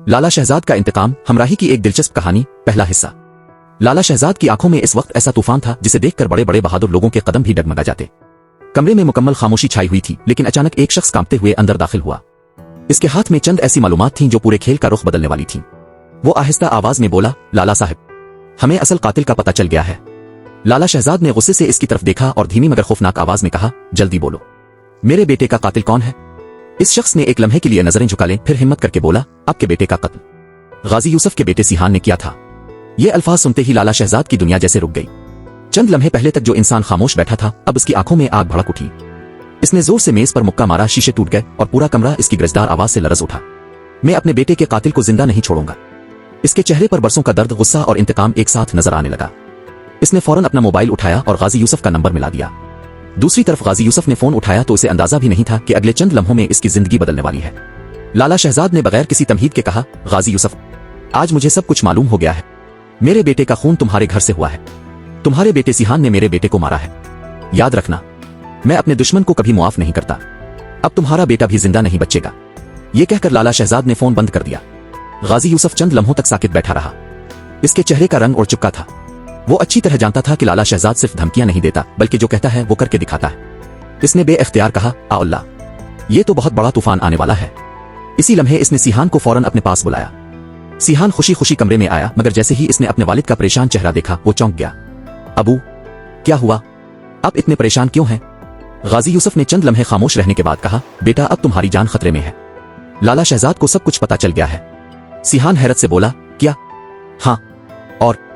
लाला शहजाद का इंतकाम हमराही की एक दिलचस्प कहानी। पहला हिस्सा। लाला शहजाद की आंखों में इस वक्त ऐसा तूफान था जिसे देखकर बड़े बड़े बहादुर लोगों के कदम भी डगमगा जाते। कमरे में मुकम्मल खामोशी छाई हुई थी, लेकिन अचानक एक शख्स कांपते हुए अंदर दाखिल हुआ। इसके हाथ में चंद ऐसी मालूमात थीं जो पूरे खेल का रुख बदलने वाली थीं। वो आहिस्ता आवाज में बोला, लाला साहब, हमें असल कातिल का पता चल गया है। लाला शहजाद ने गुस्से से इसकी तरफ देखा और धीमी मगर खौफनाक आवाज में कहा, जल्दी बोलो, मेरे बेटे का कातिल कौन है? इस शख्स ने एक लम्हे के लिए नजरें झुका लें, फिर हिम्मत करके बोला, आपके बेटे का कत्ल गाजी यूसुफ के बेटे सिहान ने किया था। ये अल्फाज सुनते ही लाला शहजाद की दुनिया जैसे रुक गई। चंद लम्हे पहले तक जो इंसान खामोश बैठा था, अब उसकी आंखों में आग भड़क उठी। इसने जोर से मेज पर मुक्का मारा, शीशे टूट गए और पूरा कमरा इसकी गरजदार आवाज से लरज उठा। मैं अपने बेटे के कातिल को जिंदा नहीं छोड़ूंगा। इसके चेहरे पर बरसों का दर्द, गुस्सा और इंतकाम एक साथ नजर आने लगा। इसने फौरन अपना मोबाइल उठाया और गाजी यूसुफ का नंबर मिला दिया। दूसरी तरफ गाजी यूसुफ ने फोन उठाया तो उसे अंदाजा भी नहीं था कि अगले चंद लम्हों में इसकी जिंदगी बदलने वाली है। लाला शहजाद ने बगैर किसी तमहीद के कहा, गाजी यूसुफ, आज मुझे सब कुछ मालूम हो गया है। मेरे बेटे का खून तुम्हारे घर से हुआ है। तुम्हारे बेटे सिहान ने मेरे बेटे को मारा है। याद रखना, मैं अपने दुश्मन को कभी मुआफ नहीं करता। अब तुम्हारा बेटा भी जिंदा नहीं बचेगा। यह कहकर लाला शहजाद ने फोन बंद कर दिया। गाजी यूसुफ चंद लम्हों तक साकित बैठा रहा। इसके चेहरे का रंग उड़ चुका था। वो अच्छी तरह जानता था कि लाला शहजाद सिर्फ धमकियां नहीं देता, बल्कि जो कहता है वो करके दिखाता है। इसने बेइख्तियार कहा, आ अल्लाह, ये तो बहुत बड़ा तूफान आने वाला है। इसी लम्हे इसने सिहान को फौरन अपने पास बुलाया। सिहान खुशी खुशी कमरे में आया, मगर जैसे ही इसने अपने वालिद का परेशान चेहरा देखा, वो चौंक गया। अबू, क्या हुआ? आप इतने परेशान क्यों हैं? गाजी यूसुफ ने चंद लम्हे खामोश रहने के बाद कहा, बेटा, अब तुम्हारी जान खतरे में है। लाला शहजाद को सब कुछ पता चल गया है। सिहान हैरत से बोला, क्या? हाँ, और